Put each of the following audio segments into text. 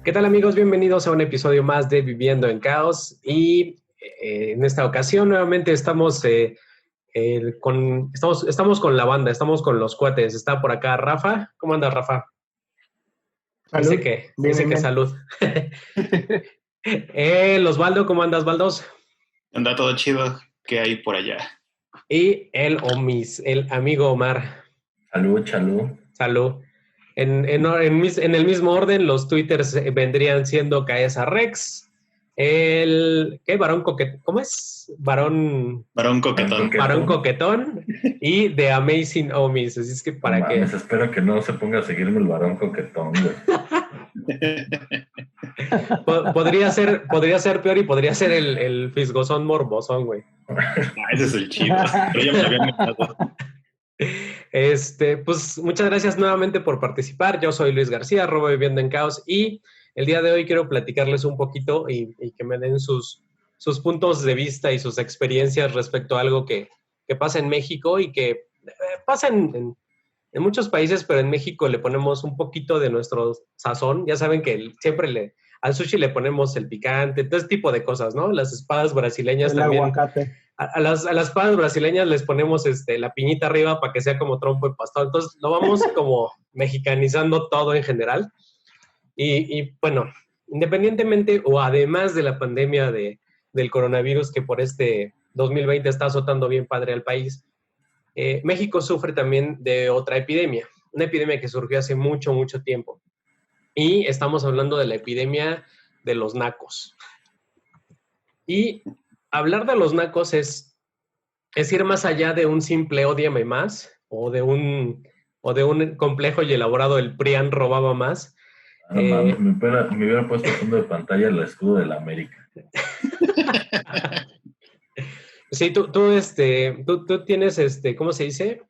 ¿Qué tal, amigos? Bienvenidos a un episodio más de Viviendo en Caos y en esta ocasión nuevamente estamos con la banda, estamos con los cuates. Está por acá Rafa. ¿Cómo andas, Rafa? Salud. Dice que salud. Osvaldo, ¿cómo andas, Baldos? Anda todo chido. ¿Qué hay por allá? Y el Omis, el amigo Omar. Salud. En el mismo orden, los twitters vendrían siendo Caesa Rex, Varón Coquetón, ¿cómo es? Varón Coquetón. Varón Coquetón y The Amazing Omis. Así es que para no que... mames, espero que no se ponga a seguirme el Varón Coquetón, güey. podría ser peor y podría ser el Fisgosón Morbosón, güey. Ese es el chido. Pero ya me lo habían metido. Pues muchas gracias nuevamente por participar. Yo soy Luis García, @Viviendo en Caos, y el día de hoy quiero platicarles un poquito y que me den sus puntos de vista y sus experiencias respecto a algo que pasa en México y que pasa en muchos países, pero en México le ponemos un poquito de nuestro sazón. Ya saben que siempre al sushi le ponemos el picante, todo ese tipo de cosas, ¿no? Las espadas brasileñas el también. Aguacate. A las espadas brasileñas les ponemos la piñita arriba para que sea como trompo de pastor. Entonces lo vamos como mexicanizando todo en general. Y bueno, independientemente o además de la pandemia del coronavirus que por este 2020 está azotando bien padre al país, México sufre también de otra epidemia, una epidemia que surgió hace mucho, mucho tiempo. Y estamos hablando de la epidemia de los nacos. Y hablar de los nacos es ir más allá de un simple ódiame más o de un complejo y elaborado el PRIAN robaba más. No mames, me hubiera puesto fondo de pantalla el escudo de la América. Sí, tú tienes, ¿cómo se dice?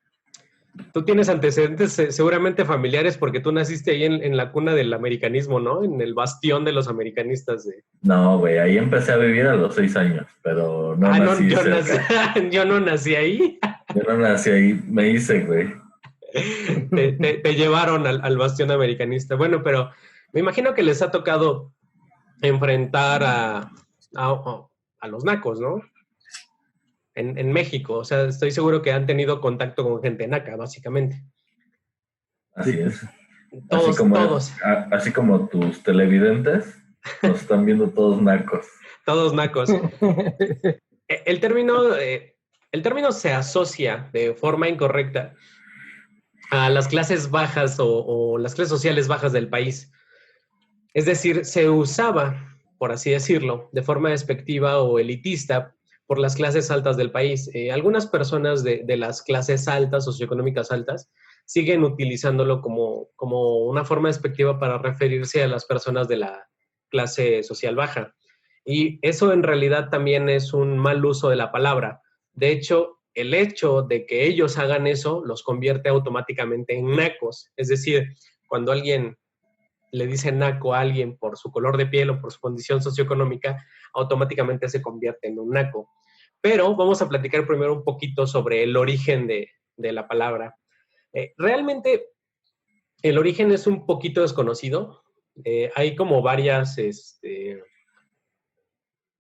Tú tienes antecedentes seguramente familiares porque tú naciste ahí en la cuna del americanismo, ¿no? En el bastión de los americanistas. No, güey, ahí empecé a vivir a los 6 años, pero no nací cerca. Yo no nací ahí. Yo no nací ahí, me hice, güey. Te llevaron al bastión americanista. Bueno, pero me imagino que les ha tocado enfrentar a los nacos, ¿no? En México, o sea, estoy seguro que han tenido contacto con gente naca, básicamente. Así es. Todos. Así como tus televidentes, nos están viendo todos nacos. Todos nacos. El término se asocia de forma incorrecta a las clases bajas o las clases sociales bajas del país. Es decir, se usaba, por así decirlo, de forma despectiva o elitista por las clases altas del país. Algunas personas de las clases altas, socioeconómicas altas, siguen utilizándolo como una forma despectiva para referirse a las personas de la clase social baja. Y eso en realidad también es un mal uso de la palabra. De hecho, el hecho de que ellos hagan eso los convierte automáticamente en nacos. Es decir, cuando alguien le dice naco a alguien por su color de piel o por su condición socioeconómica, automáticamente se convierte en un naco. Pero vamos a platicar primero un poquito sobre el origen de la palabra. Realmente, el origen es un poquito desconocido. Hay como varias,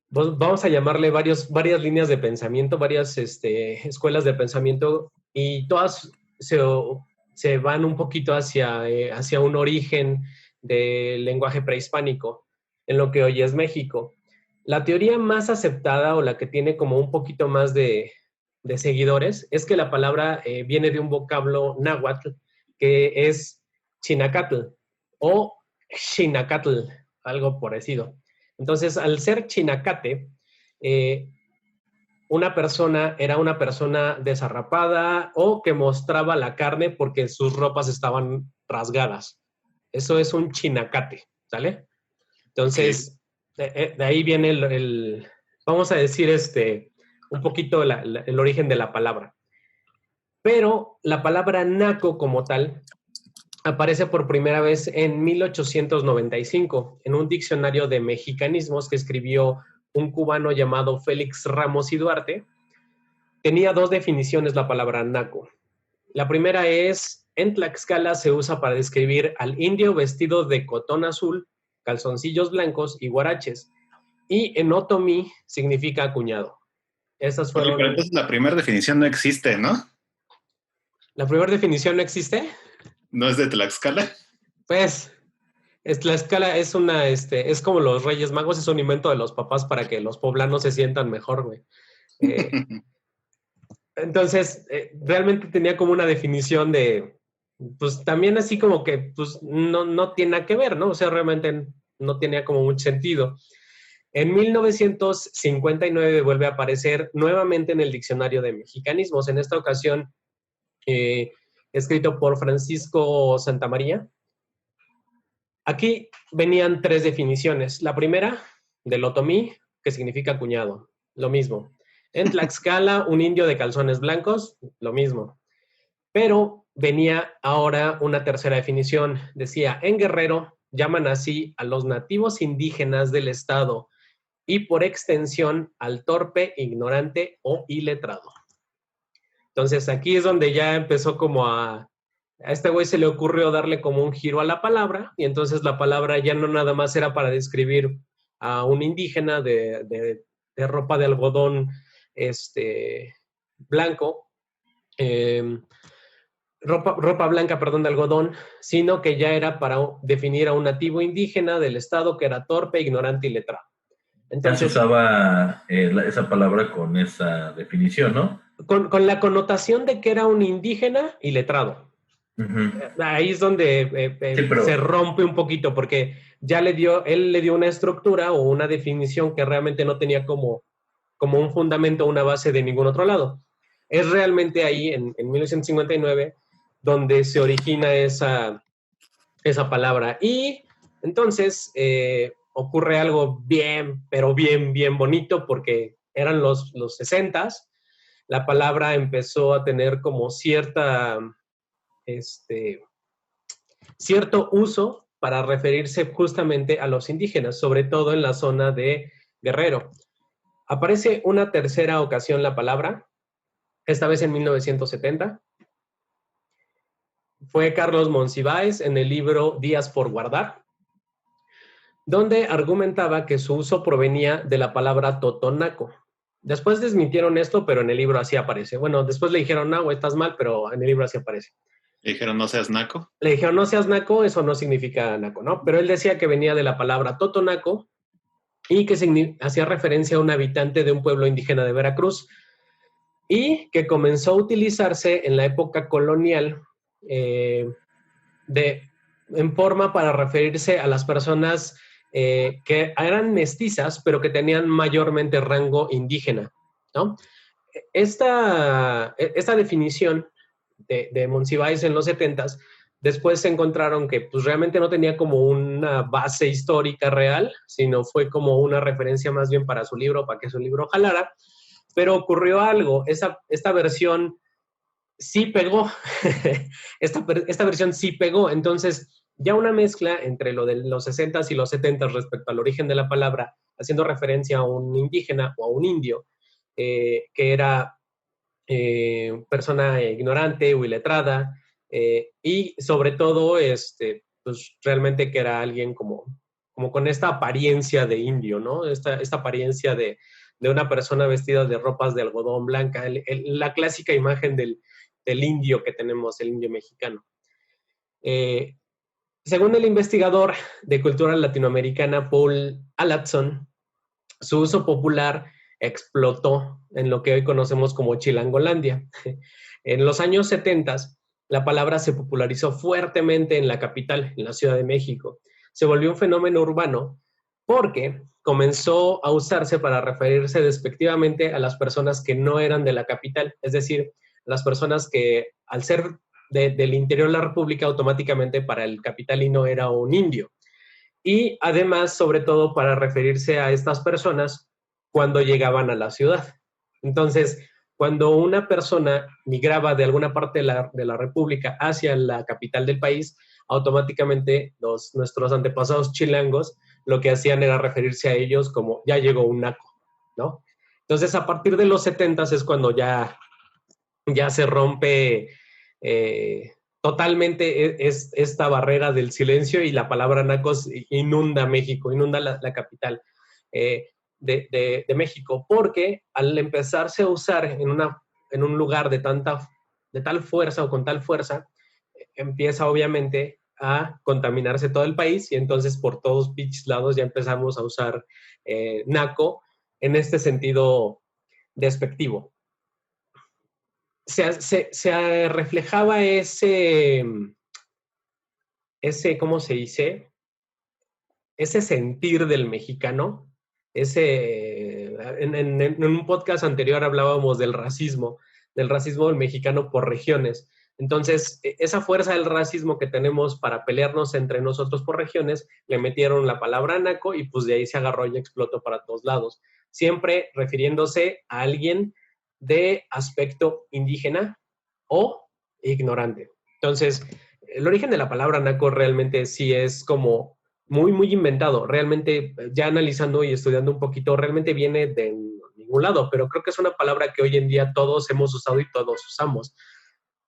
vamos a llamarle varias líneas de pensamiento, varias escuelas de pensamiento, y todas se van un poquito hacia un origen del lenguaje prehispánico, en lo que hoy es México. La teoría más aceptada o la que tiene como un poquito más de seguidores es que la palabra viene de un vocablo náhuatl que es chinacatl o xinacatl, algo parecido. Entonces, al ser chinacate, una persona era una persona desarrapada o que mostraba la carne porque sus ropas estaban rasgadas. Eso es un chinacate, ¿sale? Entonces, de ahí viene vamos a decir, un poquito el origen de la palabra. Pero la palabra naco como tal aparece por primera vez en 1895 en un diccionario de mexicanismos que escribió un cubano llamado Félix Ramos y Duarte. Tenía dos definiciones la palabra naco. La primera es, en Tlaxcala se usa para describir al indio vestido de cotón azul, calzoncillos blancos y guaraches. Y en otomí significa cuñado. Esas fueron... Oye, pero entonces la primera definición no existe, ¿no? ¿La primera definición no existe? ¿No es de Tlaxcala? Pues, Tlaxcala es es como los Reyes Magos, es un invento de los papás para que los poblanos se sientan mejor, güey. Entonces, realmente tenía como una definición de, pues también así como que, pues no tiene nada que ver, ¿no? O sea, realmente no tenía como mucho sentido. En 1959 vuelve a aparecer nuevamente en el Diccionario de Mexicanismos, en esta ocasión escrito por Francisco Santamaría. Aquí venían 3 definiciones. La primera, del otomí, que significa cuñado, lo mismo. En Tlaxcala, un indio de calzones blancos, lo mismo. Pero venía ahora una tercera definición. Decía, en Guerrero llaman así a los nativos indígenas del estado y por extensión al torpe, ignorante o iletrado. Entonces aquí es donde ya empezó como a este güey se le ocurrió darle como un giro a la palabra y entonces la palabra ya no nada más era para describir a un indígena de ropa de algodón blanco, ropa blanca, perdón, de algodón, sino que ya era para definir a un nativo indígena del estado que era torpe, ignorante y letrado. Entonces, ya se usaba esa palabra con esa definición, ¿no? Con la connotación de que era un indígena y letrado. Uh-huh. Ahí es donde sí, pero... se rompe un poquito, porque ya él le dio una estructura o una definición que realmente no tenía como un fundamento, una base de ningún otro lado. Es realmente ahí, en 1959, donde se origina esa palabra. Y entonces ocurre algo bien, pero bien bonito, porque eran los 60s. La palabra empezó a tener como cierto uso para referirse justamente a los indígenas, sobre todo en la zona de Guerrero. Aparece una tercera ocasión la palabra, esta vez en 1970. Fue Carlos Monsiváis en el libro Días por guardar, donde argumentaba que su uso provenía de la palabra totonaco. Después desmintieron esto, pero en el libro así aparece. Bueno, después le dijeron, no, estás mal, pero en el libro así aparece. ¿Le dijeron no seas naco? Le dijeron no seas naco, eso no significa naco, ¿no? Pero él decía que venía de la palabra totonaco y que hacía referencia a un habitante de un pueblo indígena de Veracruz y que comenzó a utilizarse en la época colonial en forma para referirse a las personas que eran mestizas, pero que tenían mayormente rango indígena, ¿no? Esta definición de Monsiváis en los 70s, después se encontraron que pues, realmente no tenía como una base histórica real, sino fue como una referencia más bien para su libro, para que su libro jalara, pero ocurrió algo, esta versión sí pegó, esta versión sí pegó, entonces ya una mezcla entre lo de los 60s y los 70s respecto al origen de la palabra, haciendo referencia a un indígena o a un indio, que era persona ignorante o iletrada, y sobre todo, pues realmente que era alguien como con esta apariencia de indio, ¿no? Esta apariencia de una persona vestida de ropas de algodón blanca, la clásica imagen del indio que tenemos, el indio mexicano. Según el investigador de cultura latinoamericana Paul Alatson, su uso popular explotó en lo que hoy conocemos como Chilangolandia. En los años 70, la palabra se popularizó fuertemente en la capital, en la Ciudad de México. Se volvió un fenómeno urbano porque comenzó a usarse para referirse despectivamente a las personas que no eran de la capital, es decir, las personas que al ser del interior de la República automáticamente para el capitalino era un indio. Y además, sobre todo, para referirse a estas personas cuando llegaban a la ciudad. Entonces, cuando una persona migraba de alguna parte de la República hacia la capital del país, automáticamente nuestros antepasados chilangos lo que hacían era referirse a ellos como ya llegó un naco, ¿no? Entonces, a partir de los 70s es cuando ya se rompe totalmente es esta barrera del silencio y la palabra nacos inunda México, inunda la capital de México, porque al empezarse a usar en un lugar de tal fuerza o con tal fuerza, empieza obviamente a contaminarse todo el país y entonces por todos pinches lados ya empezamos a usar naco en este sentido despectivo. Se reflejaba ¿cómo se dice? Ese sentir del mexicano. En un podcast anterior hablábamos del racismo del mexicano por regiones. Entonces, esa fuerza del racismo que tenemos para pelearnos entre nosotros por regiones, le metieron la palabra naco y pues de ahí se agarró y explotó para todos lados. Siempre refiriéndose a alguien de aspecto indígena o ignorante. Entonces, el origen de la palabra naco realmente sí es como muy, muy inventado. Realmente, ya analizando y estudiando un poquito, realmente viene de ningún lado, pero creo que es una palabra que hoy en día todos hemos usado y todos usamos.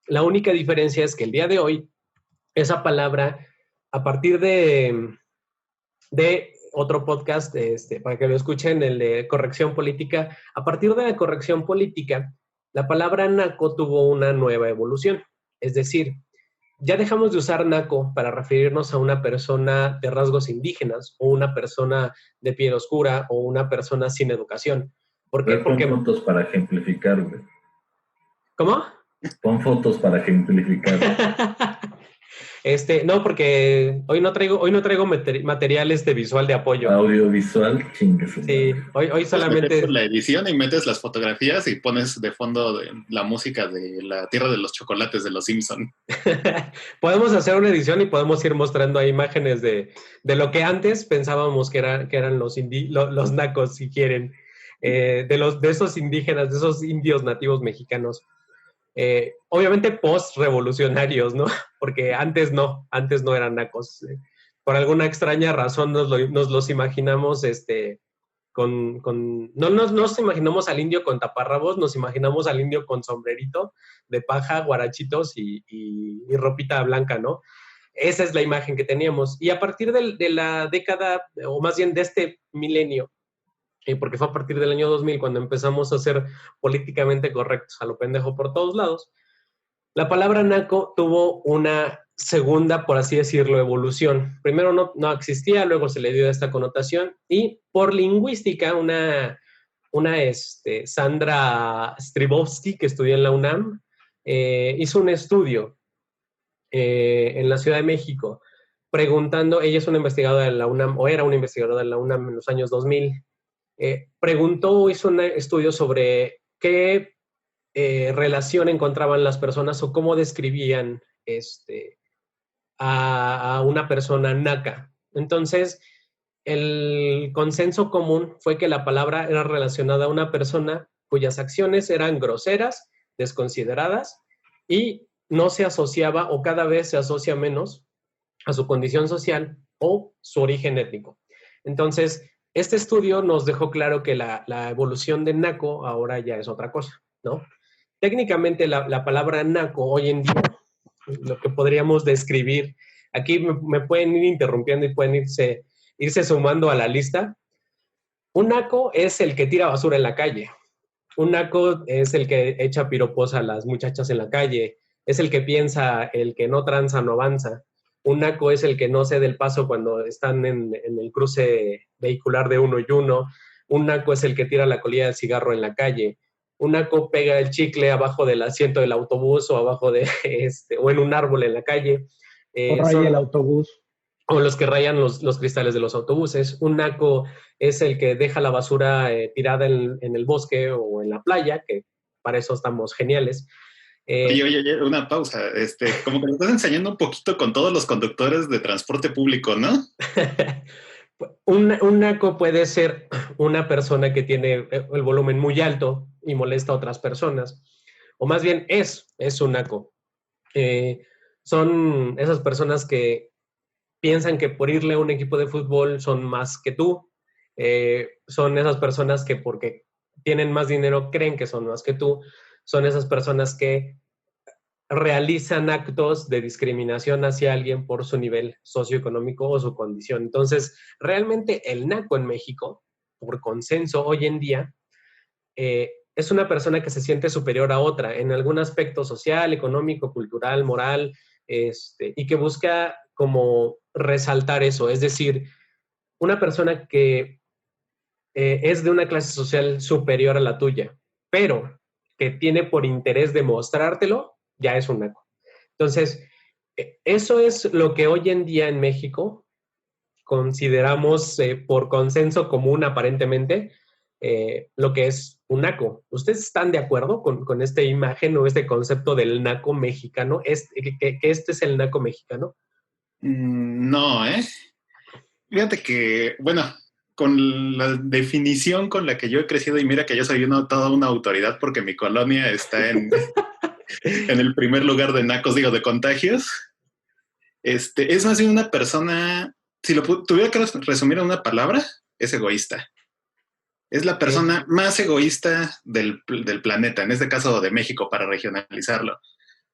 La única diferencia es que el día de hoy, esa palabra, a partir de otro podcast, para que lo escuchen, el de corrección política, a partir de la corrección política, la palabra naco tuvo una nueva evolución. Es decir, ya dejamos de usar naco para referirnos a una persona de rasgos indígenas o una persona de piel oscura o una persona sin educación. ¿Por qué? Porque pon fotos para ejemplificar, güey. ¿Cómo? Pon fotos para ejemplificar. No, porque hoy no traigo material visual de apoyo. Audiovisual, chingues. Sí, hoy solamente... la edición y metes las fotografías y pones de fondo la música de la Tierra de los Chocolates de los Simpson. Podemos hacer una edición y podemos ir mostrando ahí imágenes de lo que antes pensábamos que eran los nacos, si quieren, de esos indígenas, de esos indios nativos mexicanos. Obviamente post-revolucionarios, ¿no? Porque antes no eran nacos. Por alguna extraña razón nos los imaginamos no nos imaginamos al indio con taparrabos, nos imaginamos al indio con sombrerito de paja, guarachitos y ropita blanca, ¿no? Esa es la imagen que teníamos. Y a partir de la década, o más bien de este milenio, porque fue a partir del año 2000 cuando empezamos a ser políticamente correctos a lo pendejo por todos lados, la palabra naco tuvo una segunda, por así decirlo, evolución. Primero no existía, luego se le dio esta connotación y por lingüística una Sandra Stribowski, que estudió en la UNAM, hizo un estudio en la Ciudad de México preguntando, ella es una investigadora de la UNAM, o era una investigadora de la UNAM en los años 2000, hizo un estudio sobre qué relación encontraban las personas o cómo describían a una persona naca. Entonces, el consenso común fue que la palabra era relacionada a una persona cuyas acciones eran groseras, desconsideradas y no se asociaba o cada vez se asocia menos a su condición social o su origen étnico. Entonces, este estudio nos dejó claro que la evolución de naco ahora ya es otra cosa, ¿no? Técnicamente la palabra naco hoy en día, lo que podríamos describir, aquí me pueden ir interrumpiendo y pueden irse sumando a la lista. Un naco es el que tira basura en la calle. Un naco es el que echa piropos a las muchachas en la calle. Es el que piensa, el que no tranza, no avanza. Un naco es el que no cede el paso cuando están en el cruce vehicular de uno y uno. Un naco es el que tira la colilla del cigarro en la calle. Un naco pega el chicle abajo del asiento del autobús o abajo de o en un árbol en la calle. O raya el autobús. O los que rayan los cristales de los autobuses. Un naco es el que deja la basura tirada en el bosque o en la playa, que para eso estamos geniales. Oye, una pausa. Como que me estás enseñando un poquito con todos los conductores de transporte público, ¿no? Un naco puede ser una persona que tiene el volumen muy alto y molesta a otras personas. O más bien es un naco. Son esas personas que piensan que por irle a un equipo de fútbol son más que tú. Son esas personas que porque tienen más dinero creen que son más que tú. Son esas personas que realizan actos de discriminación hacia alguien por su nivel socioeconómico o su condición. Entonces, realmente el naco en México, por consenso hoy en día, es una persona que se siente superior a otra en algún aspecto social, económico, cultural, moral, y que busca como resaltar eso. Es decir, una persona que es de una clase social superior a la tuya, pero que tiene por interés demostrártelo, ya es un naco. Entonces, eso es lo que hoy en día en México consideramos por consenso común aparentemente lo que es un naco. ¿Ustedes están de acuerdo con esta imagen o este concepto del naco mexicano? ¿Que este es el naco mexicano? No, Fíjate que, bueno, con la definición con la que yo he crecido, y mira que yo soy toda una autoridad porque mi colonia está en el primer lugar de nacos, digo, de contagios. Es más bien una persona, si lo tuviera que resumir en una palabra, es egoísta. Es la persona más egoísta del planeta, en este caso de México, para regionalizarlo.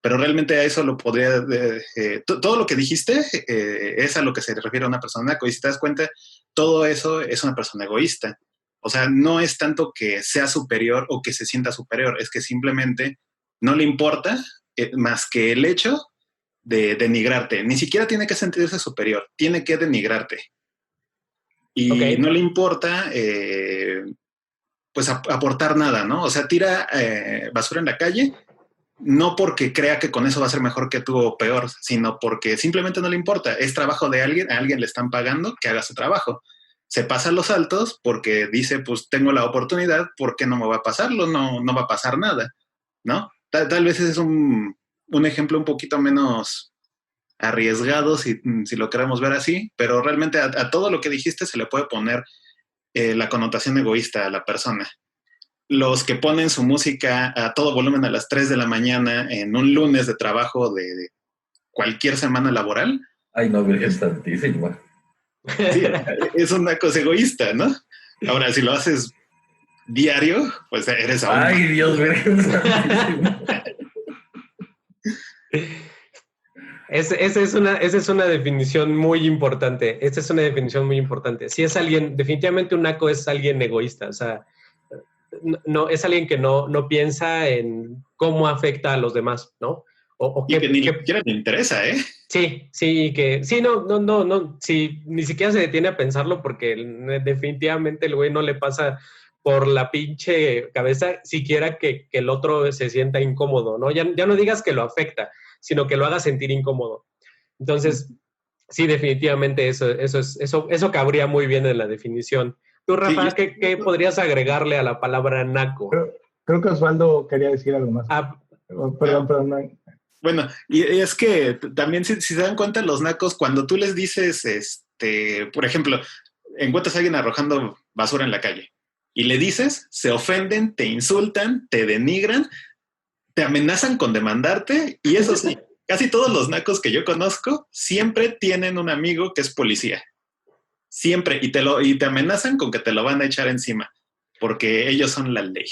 Pero realmente a eso lo podría... todo lo que dijiste es a lo que se refiere a una persona naco. Y si te das cuenta, todo eso es una persona egoísta. O sea, no es tanto que sea superior o que se sienta superior, es que simplemente no le importa más que el hecho de denigrarte. Ni siquiera tiene que sentirse superior, tiene que denigrarte. Y no le importa, pues, aportar nada, ¿no? O sea, tira basura en la calle, no porque crea que con eso va a ser mejor que tú o peor, sino porque simplemente no le importa. Es trabajo de alguien, a alguien le están pagando que haga su trabajo. Se pasa los saltos porque dice, pues tengo la oportunidad, ¿por qué no me va a pasarlo? No va a pasar nada, ¿no? Tal vez ese es un ejemplo un poquito menos arriesgado, si lo queremos ver así, pero realmente a todo lo que dijiste se le puede poner la connotación egoísta a la persona. Los que ponen su música a todo volumen a las 3 de la mañana en un lunes de trabajo de cualquier semana laboral. Ay, no, Virgen Santísima. Sí, es una cosa egoísta, ¿no? Ahora, si lo haces diario, pues eres aún Ay, más. Dios, Virgen Santísima. Esa es una definición muy importante. Esa es una definición muy importante. Si es alguien, definitivamente un naco es alguien egoísta, o sea, no, es alguien que no piensa en cómo afecta a los demás, ¿no? Y que ni siquiera le interesa, ¿eh? Sí, sí, ni siquiera se detiene a pensarlo porque definitivamente el güey no le pasa por la pinche cabeza siquiera que el otro se sienta incómodo, ¿no? Ya no digas que lo afecta, sino que lo haga sentir incómodo. Entonces, sí, definitivamente eso cabría muy bien en la definición. Tú, Rafa, sí, ¿qué podrías agregarle a la palabra naco? Creo que Osvaldo quería decir algo más. Perdón. Bueno, y es que también si se dan cuenta los nacos, cuando tú les dices, por ejemplo, encuentras a alguien arrojando basura en la calle y le dices, se ofenden, te insultan, te denigran, te amenazan con demandarte, y eso sí, casi todos los nacos que yo conozco siempre tienen un amigo que es policía. Siempre, y te amenazan con que te lo van a echar encima, porque ellos son la ley.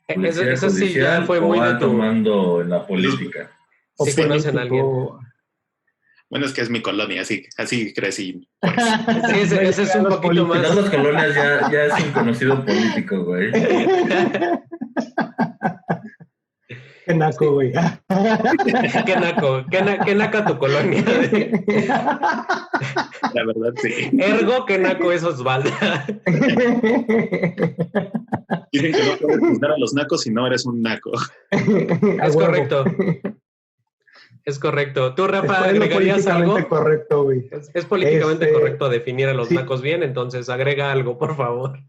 Eso sí ya fue muy de tomando en la política. Sí, conocen a alguien. Bueno, es que es mi colonia, así crecí. Pues. Sí, ese es un poquito más. En las colonias ya es un conocido político, güey. Qué naco, güey. Qué naca tu colonia. La verdad, sí. Ergo, qué naco es Osvaldo. Dicen que no puedes juzgar a los nacos si no eres un naco. Es correcto. Es correcto. ¿Tú, Rafa, agregarías algo? Es correcto, güey. Es políticamente correcto definir a los nacos bien, entonces agrega algo, por favor.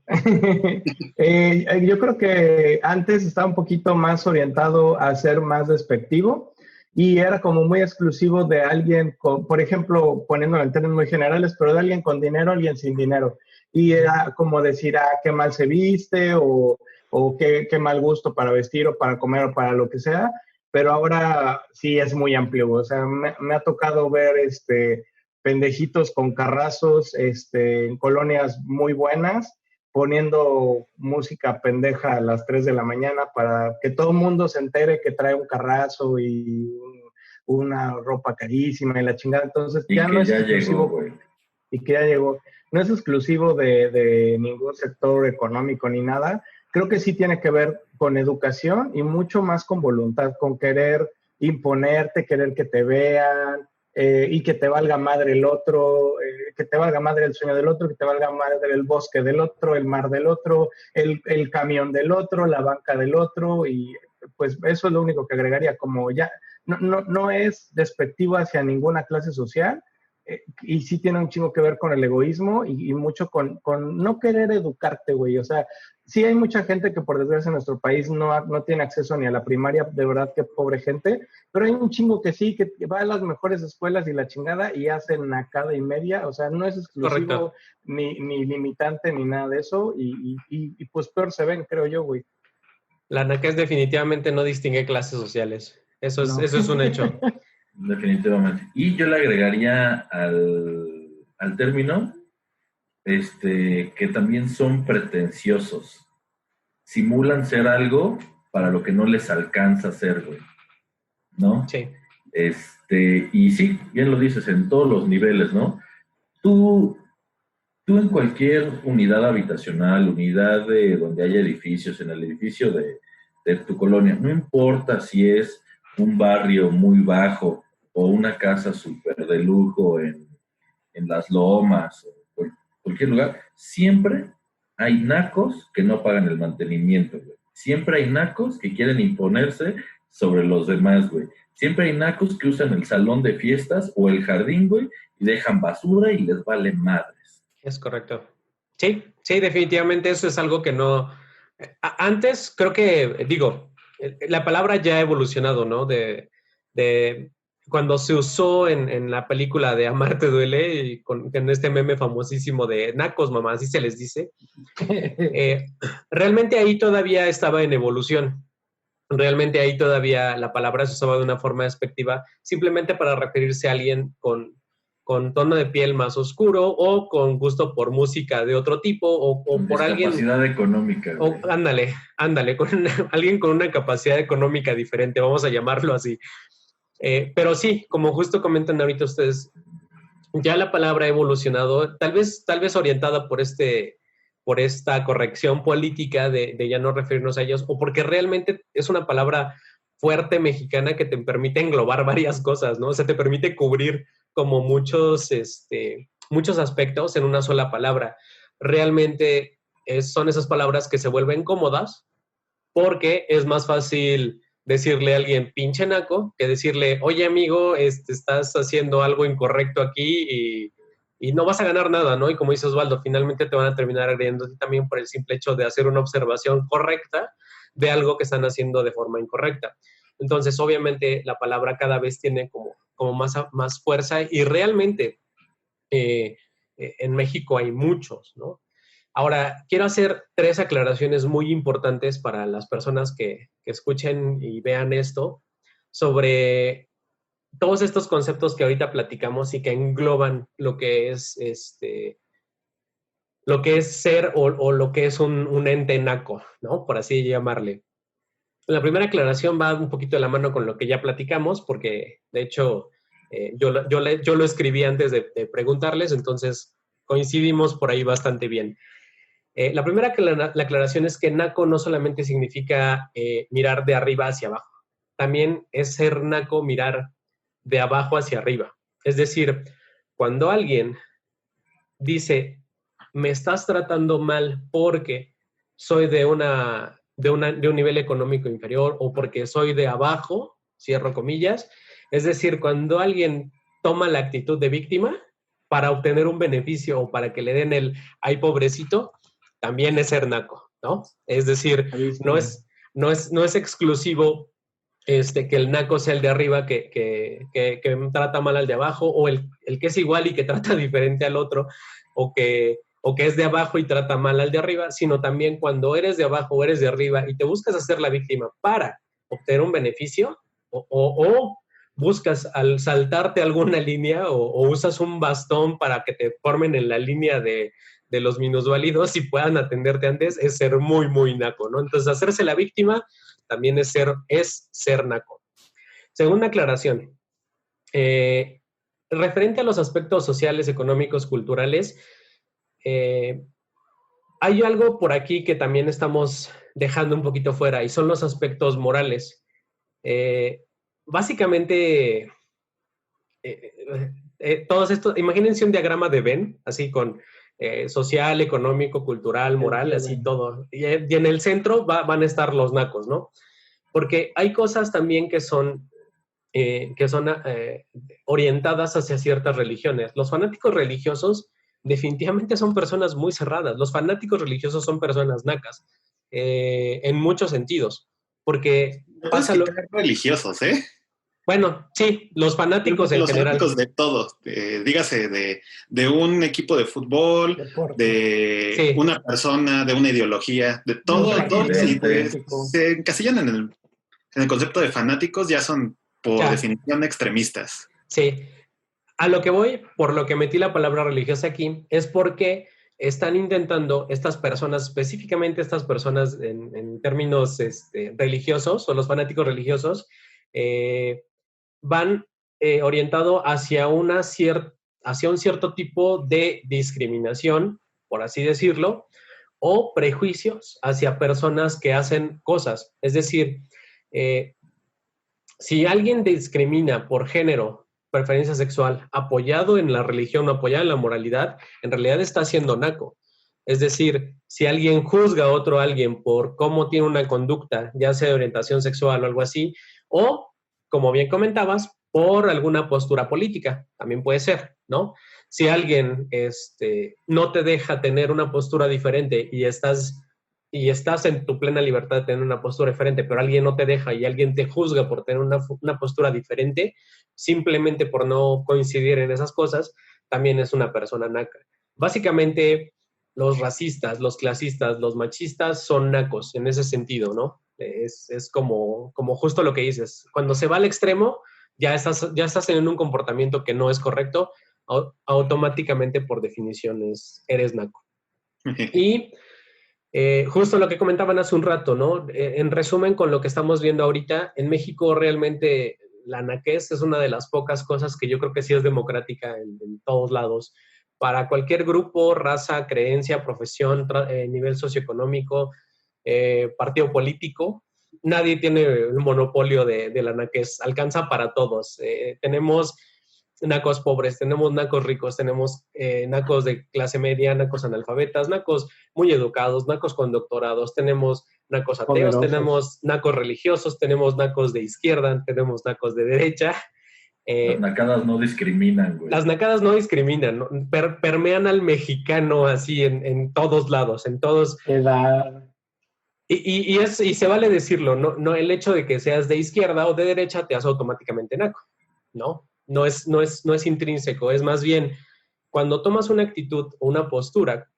Yo creo que antes estaba un poquito más orientado a ser más despectivo y era como muy exclusivo de alguien, por ejemplo, poniéndolo en términos muy generales, pero de alguien con dinero, alguien sin dinero. Y era como decir, qué mal se viste o qué mal gusto para vestir o para comer o para lo que sea. Pero ahora sí es muy amplio, o sea, me ha tocado ver pendejitos con carrazos en colonias muy buenas poniendo música pendeja a las 3 de la mañana para que todo el mundo se entere que trae un carrazo y una ropa carísima y la chingada. Entonces y ya que no es ya exclusivo. llegó, güey. Y que ya llegó. No es exclusivo de ningún sector económico ni nada. Creo que sí tiene que ver con educación y mucho más con voluntad, con querer imponerte, querer que te vean y que te valga madre el otro, que te valga madre el sueño del otro, que te valga madre el bosque del otro, el mar del otro, el camión del otro, la banca del otro, y pues eso es lo único que agregaría, como ya no es despectivo hacia ninguna clase social, y sí tiene un chingo que ver con el egoísmo y mucho con no querer educarte, güey. O sea, sí hay mucha gente que por desgracia en nuestro país no tiene acceso ni a la primaria, de verdad que pobre gente, pero hay un chingo que sí, que va a las mejores escuelas y la chingada y hacen nacada y media. O sea, no es exclusivo ni limitante ni nada de eso y pues peor se ven, creo yo, güey. La naca es definitivamente no distingue clases sociales. Eso es un hecho. Definitivamente. Y yo le agregaría al término que también son pretenciosos. Simulan ser algo para lo que no les alcanza ser, güey. ¿No? Sí. Y sí, bien lo dices, en todos los niveles, ¿no? Tú en cualquier unidad habitacional, unidad de donde haya edificios, en el edificio de tu colonia, no importa si es un barrio muy bajo o una casa súper de lujo en Las Lomas o cualquier lugar, siempre hay nacos que no pagan el mantenimiento, güey. Siempre hay nacos que quieren imponerse sobre los demás, güey. Siempre hay nacos que usan el salón de fiestas o el jardín, güey, y dejan basura y les vale madres. Es correcto. Sí, definitivamente eso es algo que no... Antes creo que, la palabra ya ha evolucionado, ¿no? De cuando se usó en la película de Amar te duele, y con este meme famosísimo de nacos, mamá, así se les dice. Realmente ahí todavía estaba en evolución. Realmente ahí todavía la palabra se usaba de una forma despectiva, simplemente para referirse a alguien con tono de piel más oscuro o con gusto por música de otro tipo o por alguien... Discapacidad económica. O, ándale, alguien con una capacidad económica diferente, vamos a llamarlo así. Pero sí, como justo comentan ahorita ustedes, ya la palabra ha evolucionado, tal vez orientada por esta corrección política de ya no referirnos a ellos, o porque realmente es una palabra fuerte mexicana que te permite englobar varias cosas, ¿no? O sea, te permite cubrir como muchos aspectos en una sola palabra. Realmente son esas palabras que se vuelven cómodas porque es más fácil decirle a alguien pinche naco que decirle, oye amigo, estás haciendo algo incorrecto aquí y no vas a ganar nada, ¿no? Y como dice Osvaldo, finalmente te van a terminar agrediendo también por el simple hecho de hacer una observación correcta de algo que están haciendo de forma incorrecta. Entonces, obviamente, la palabra cada vez tiene como más fuerza y realmente en México hay muchos, ¿no? Ahora, quiero hacer 3 aclaraciones muy importantes para las personas que escuchen y vean esto sobre todos estos conceptos que ahorita platicamos y que engloban lo que es ser o lo que es un ente naco, ¿no? Por así llamarle. La primera aclaración va un poquito de la mano con lo que ya platicamos, porque de hecho yo lo escribí antes de preguntarles, entonces coincidimos por ahí bastante bien. La primera la aclaración es que naco no solamente significa mirar de arriba hacia abajo, también es ser naco mirar de abajo hacia arriba. Es decir, cuando alguien dice, me estás tratando mal porque soy de un nivel económico inferior o porque soy de abajo, cierro comillas, es decir, cuando alguien toma la actitud de víctima para obtener un beneficio o para que le den el ay pobrecito, también es ser naco, ¿no? Es decir, no es exclusivo que el naco sea el de arriba que trata mal al de abajo, o el que es igual y que trata diferente al otro, o que es de abajo y trata mal al de arriba, sino también cuando eres de abajo o eres de arriba y te buscas hacer la víctima para obtener un beneficio, o buscas al saltarte alguna línea o usas un bastón para que te formen en la línea de de los minusválidos y puedan atenderte antes, es ser muy, muy naco, ¿no? Entonces, hacerse la víctima también es ser naco. Segunda aclaración. Referente a los aspectos sociales, económicos, culturales, hay algo por aquí que también estamos dejando un poquito fuera y son los aspectos morales. Básicamente, todos estos, imagínense un diagrama de Venn, así con social, económico, cultural, moral, así todo. Y en el centro van a estar los nacos, ¿no? Porque hay cosas también que son orientadas hacia ciertas religiones. Los fanáticos religiosos definitivamente son personas muy cerradas. Los fanáticos religiosos son personas nacas, en muchos sentidos. Porque pasa lo... religiosos, ¿eh? Bueno, sí, los fanáticos en general. Los fanáticos de todo, dígase de un equipo de fútbol, de una persona, de una ideología, de todo, se encasillan en el concepto de fanáticos, ya son por definición extremistas. Sí, a lo que voy, por lo que metí la palabra religiosa aquí, es porque están intentando estas personas, específicamente estas personas en términos religiosos o los fanáticos religiosos, van orientado hacia un cierto tipo de discriminación, por así decirlo, o prejuicios hacia personas que hacen cosas. Es decir, si alguien discrimina por género, preferencia sexual, apoyado en la religión o apoyado en la moralidad, en realidad está siendo naco. Es decir, si alguien juzga a otro alguien por cómo tiene una conducta, ya sea de orientación sexual o algo así, o, como bien comentabas, por alguna postura política, también puede ser, ¿no? Si alguien no te deja tener una postura diferente y estás en tu plena libertad de tener una postura diferente, pero alguien no te deja y alguien te juzga por tener una postura diferente, simplemente por no coincidir en esas cosas, también es una persona naca. Básicamente, los racistas, los clasistas, los machistas son nacos en ese sentido, ¿no? Es como justo lo que dices. Cuando se va al extremo, ya estás teniendo un comportamiento que no es correcto, automáticamente por definición eres naco. Y justo lo que comentaban hace un rato, ¿no? En resumen, con lo que estamos viendo ahorita, en México realmente la naquez es una de las pocas cosas que yo creo que sí es democrática en todos lados. Para cualquier grupo, raza, creencia, profesión, nivel socioeconómico, partido político, nadie tiene el monopolio de la naquez. Alcanza para todos. Tenemos nacos pobres, tenemos nacos ricos, tenemos nacos de clase media, nacos analfabetas, nacos muy educados, nacos con doctorados, tenemos nacos ateos, poderosos. Tenemos nacos religiosos, tenemos nacos de izquierda, tenemos nacos de derecha. Las nacadas no discriminan, güey. Las nacadas no discriminan, ¿no? Permean al mexicano así en todos lados, en todos. Y se vale decirlo, no el hecho de que seas de izquierda o de derecha te hace automáticamente naco, ¿no? No es intrínseco, es más bien cuando tomas una actitud o una postura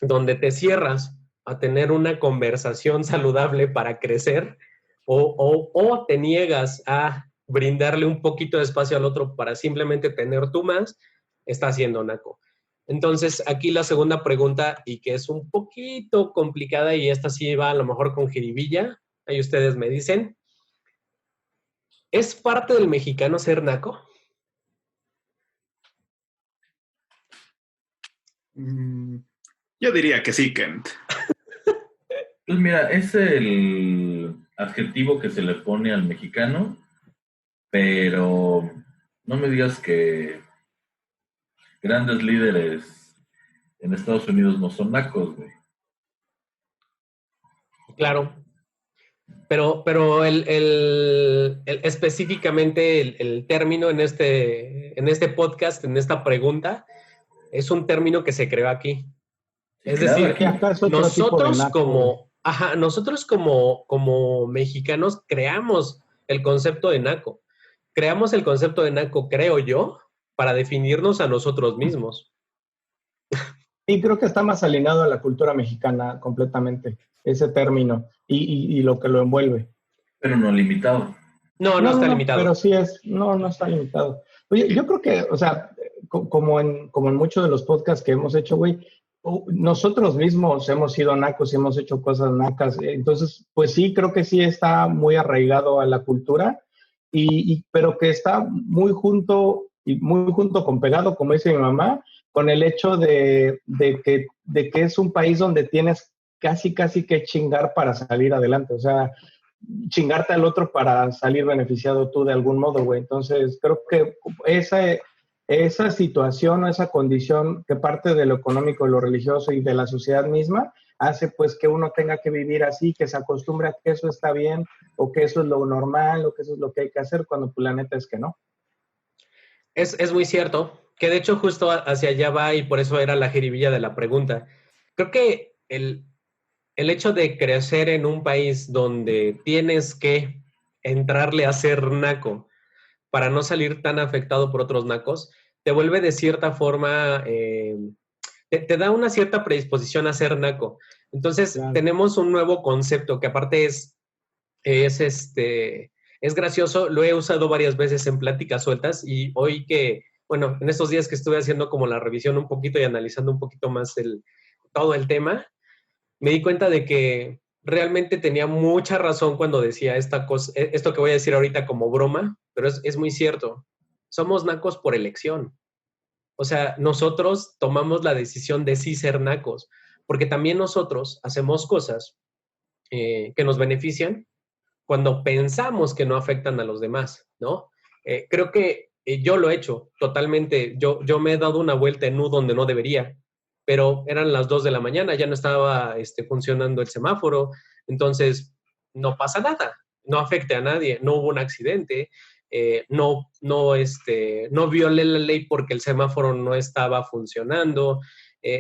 donde te cierras a tener una conversación saludable para crecer o te niegas a brindarle un poquito de espacio al otro para simplemente tener tú más, estás siendo naco. Entonces, aquí la segunda pregunta, y que es un poquito complicada, y esta sí va a lo mejor con jiribilla, ahí ustedes me dicen, ¿es parte del mexicano ser naco? Yo diría que sí, Kent. Pues mira, es el adjetivo que se le pone al mexicano, pero no me digas que grandes líderes en Estados Unidos no son nacos, güey. Claro. Pero específicamente el término en este podcast, en esta pregunta, es un término que se creó aquí. Es decir, nosotros como mexicanos creamos el concepto de naco. Creamos el concepto de naco, creo yo, para definirnos a nosotros mismos. Y creo que está más alineado a la cultura mexicana completamente, ese término y lo que lo envuelve. Pero no limitado. No está limitado. Pero sí no está limitado. Oye, yo creo que, o sea, como en muchos de los podcasts que hemos hecho, güey, nosotros mismos hemos sido nacos y hemos hecho cosas nacas. Entonces, pues sí, creo que sí está muy arraigado a la cultura, pero que está muy junto y muy junto con pegado, como dice mi mamá, con el hecho de que es un país donde tienes casi que chingar para salir adelante. O sea, chingarte al otro para salir beneficiado tú de algún modo, güey. Entonces, creo que esa situación o esa condición que parte de lo económico, lo religioso y de la sociedad misma, hace pues que uno tenga que vivir así, que se acostumbre a que eso está bien, o que eso es lo normal, o que eso es lo que hay que hacer, cuando pues, la neta es que no. Es muy cierto, que de hecho justo hacia allá va y por eso era la jiribilla de la pregunta. Creo que el hecho de crecer en un país donde tienes que entrarle a ser naco para no salir tan afectado por otros nacos, te vuelve de cierta forma, te da una cierta predisposición a ser naco. Entonces, Claro. tenemos un nuevo concepto que aparte es gracioso, lo he usado varias veces en pláticas sueltas y hoy bueno, en estos días que estuve haciendo como la revisión un poquito y analizando un poquito más todo el tema, me di cuenta de que realmente tenía mucha razón cuando decía esto que voy a decir ahorita como broma, pero es muy cierto. Somos nacos por elección. O sea, nosotros tomamos la decisión de sí ser nacos, porque también nosotros hacemos cosas que nos benefician cuando pensamos que no afectan a los demás, ¿no? Creo que yo lo he hecho totalmente. Yo me he dado una vuelta en U donde no debería, pero eran las 2 de la mañana, ya no estaba funcionando el semáforo, entonces no pasa nada, no afecte a nadie, no hubo un accidente, no violé la ley porque el semáforo no estaba funcionando.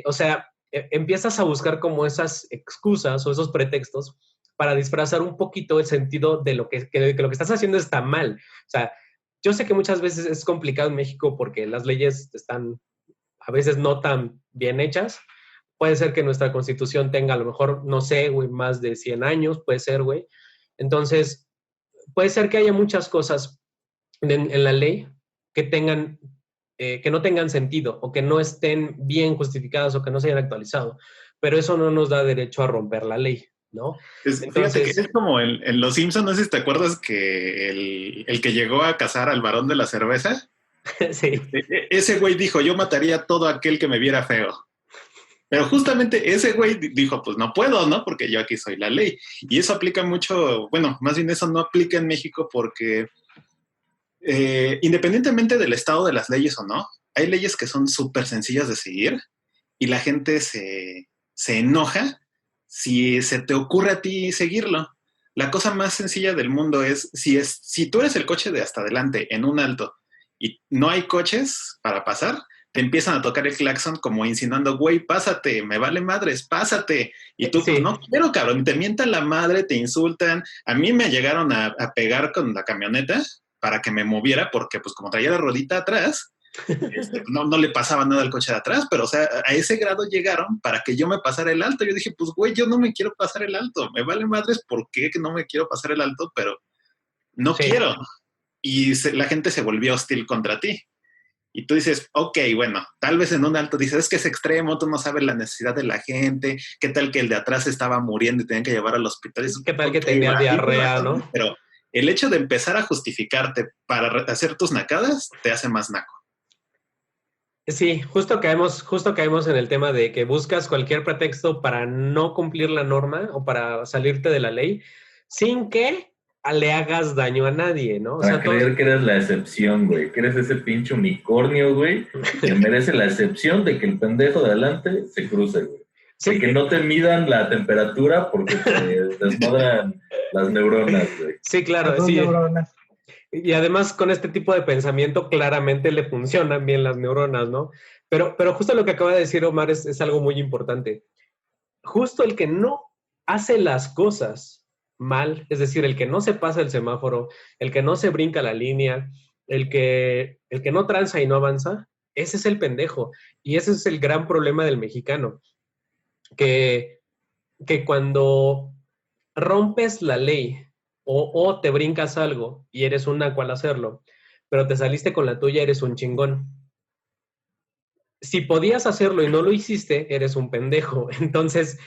O sea, empiezas a buscar como esas excusas o esos pretextos para disfrazar un poquito el sentido de que lo que estás haciendo está mal. O sea, yo sé que muchas veces es complicado en México porque las leyes están a veces no tan bien hechas. Puede ser que nuestra constitución tenga a lo mejor, no sé, güey, más de 100 años, puede ser, güey. Entonces, puede ser que haya muchas cosas en la ley que que no tengan sentido o que no estén bien justificadas o que no se hayan actualizado, pero eso no nos da derecho a romper la ley, ¿no? Fíjate que es como en Los Simpsons, no sé si te acuerdas que el que llegó a cazar al varón de la cerveza, Sí. Ese güey dijo, yo mataría a todo aquel que me viera feo. Pero justamente ese güey dijo, pues no puedo, ¿no? Porque yo aquí soy la ley. Y eso aplica mucho, bueno, más bien eso no aplica en México porque independientemente del estado de las leyes o no, hay leyes que son súper sencillas de seguir y la gente se enoja si se te ocurre a ti seguirlo. La cosa más sencilla del mundo es si tú eres el coche de hasta adelante en un alto y no hay coches para pasar, te empiezan a tocar el claxon como insinuando, güey, pásate, me vale madres, pásate. Y tú, pues no quiero, cabrón, te mientan la madre, te insultan. A mí me llegaron a pegar con la camioneta para que me moviera porque, pues, como traía la rodita atrás, no le pasaba nada al coche de atrás, pero, o sea, a ese grado llegaron para que yo me pasara el alto. Yo dije, pues, güey, yo no me quiero pasar el alto. Me vale madres por qué que no me quiero pasar el alto, pero no quiero. Y la gente se volvió hostil contra ti. Y tú dices, ok, bueno, tal vez en un alto dices, es que es extremo, tú no sabes la necesidad de la gente, qué tal que el de atrás estaba muriendo y tenían que llevar al hospital. ¿Qué tal que tenía diarrea, no? Pero el hecho de empezar a justificarte para hacer tus nacadas te hace más naco. Sí, justo caemos en el tema de que buscas cualquier pretexto para no cumplir la norma o para salirte de la ley sin que le hagas daño a nadie, ¿no? Para creer que eres la excepción, güey. Que eres ese pinche unicornio, güey, que merece la excepción de que el pendejo de adelante se cruce, güey. Sí. De que no te midan la temperatura porque te desmadran las neuronas, güey. Sí, claro, sí. Neuronas. Y además con este tipo de pensamiento claramente le funcionan bien las neuronas, ¿no? Pero justo lo que acaba de decir Omar es algo muy importante. Justo el que no hace las cosas mal, es decir, el que no se pasa el semáforo, el que no se brinca la línea, el que no tranza y no avanza, ese es el pendejo. Y ese es el gran problema del mexicano. Que cuando rompes la ley o te brincas algo y eres un naco al hacerlo, pero te saliste con la tuya, eres un chingón. si podías hacerlo y no lo hiciste, eres un pendejo. Entonces,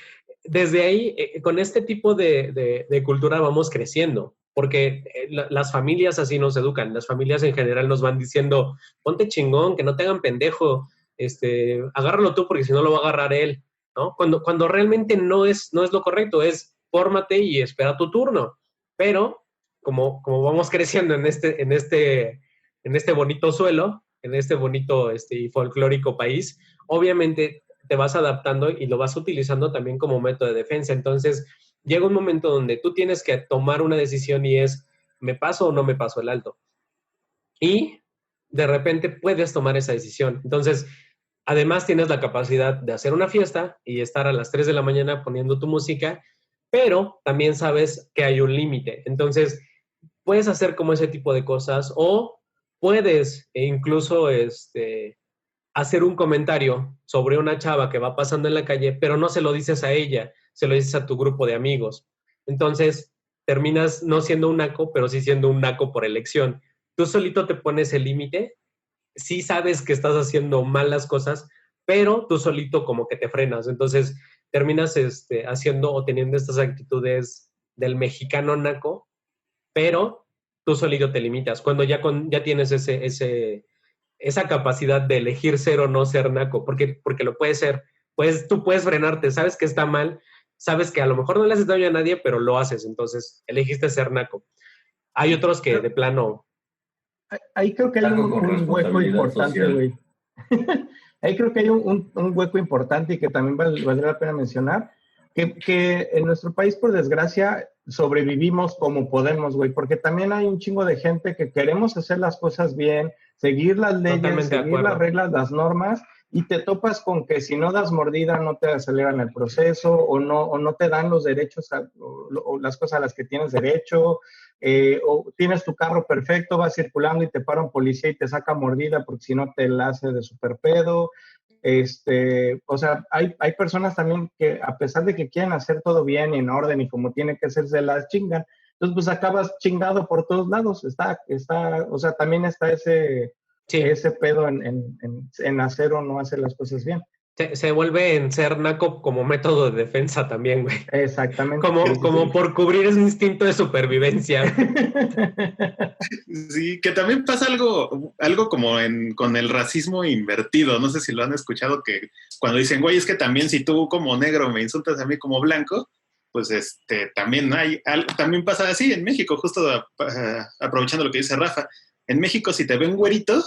desde ahí, con este tipo de cultura vamos creciendo, porque las familias así nos educan, las familias en general nos van diciendo, ponte chingón, que no te hagan pendejo, agárralo tú porque si no lo va a agarrar él, ¿no? Cuando realmente no es lo correcto, es fórmate y espera tu turno. Pero como vamos creciendo en este bonito suelo, en este bonito y folclórico país, obviamente te vas adaptando y lo vas utilizando también como método de defensa. Entonces, llega un momento donde tú tienes que tomar una decisión y es, ¿me paso o no me paso el alto? Y de repente puedes tomar esa decisión. Entonces, además tienes la capacidad de hacer una fiesta y estar a las 3 de la mañana poniendo tu música, pero también sabes que hay un límite. Entonces, puedes hacer como ese tipo de cosas o puedes incluso hacer un comentario sobre una chava que va pasando en la calle, pero no se lo dices a ella, se lo dices a tu grupo de amigos. Entonces, terminas no siendo un naco, pero sí siendo un naco por elección. Tú solito te pones el límite, sí sabes que estás haciendo malas cosas, pero tú solito como que te frenas. Entonces, terminas haciendo o teniendo estas actitudes del mexicano naco, pero tú solito te limitas. Cuando ya tienes esa capacidad de elegir ser o no ser naco, porque lo puedes ser, pues tú puedes frenarte, sabes que está mal, sabes que a lo mejor no le haces daño a nadie, pero lo haces, entonces elegiste ser naco. Hay otros que de plano... Ahí creo que hay un hueco importante, güey. Ahí creo que hay un hueco importante y que también valdría la pena mencionar, que en nuestro país, por desgracia, sobrevivimos como podemos, güey, porque también hay un chingo de gente que queremos hacer las cosas bien, seguir las leyes, seguir las reglas, las normas, y te topas con que si no das mordida no te aceleran el proceso o no te dan los derechos o las cosas a las que tienes derecho, o tienes tu carro perfecto, vas circulando y te para un policía y te saca mordida porque si no te la hace de super pedo. O sea, hay personas también que a pesar de que quieren hacer todo bien y en orden y como tiene que ser, se las chingan. Entonces, pues acabas chingado por todos lados. O sea, también está ese pedo en hacer o no hacer las cosas bien. Se vuelve en ser naco como método de defensa también, güey. Exactamente. Como por cubrir ese instinto de supervivencia. Sí, que también pasa algo como con el racismo invertido. No sé si lo han escuchado, que cuando dicen, güey, es que también si tú como negro me insultas a mí como blanco, pues también también pasa así en México, justo aprovechando lo que dice Rafa. En México, si te ven güerito,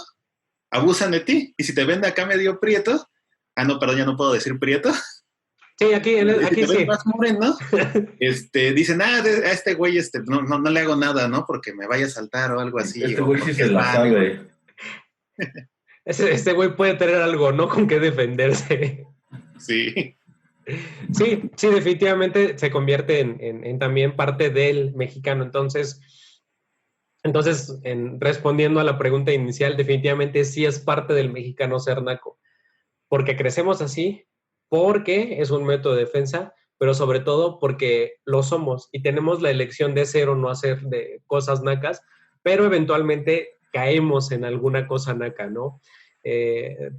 abusan de ti. Y si te ven acá medio prieto, no, perdón, ya no puedo decir prieto. Sí, aquí si te sí. ven más moreno, dicen, a este güey no le hago nada, ¿no? Porque me vaya a saltar o algo así. Este güey sí se la sabe. Este güey puede tener algo, ¿no? Con qué defenderse. Sí. Sí, definitivamente se convierte en también parte del mexicano. Entonces, respondiendo a la pregunta inicial, definitivamente sí es parte del mexicano ser naco. Porque crecemos así, porque es un método de defensa, pero sobre todo porque lo somos y tenemos la elección de ser o no hacer de cosas nacas, pero eventualmente caemos en alguna cosa naca, ¿no?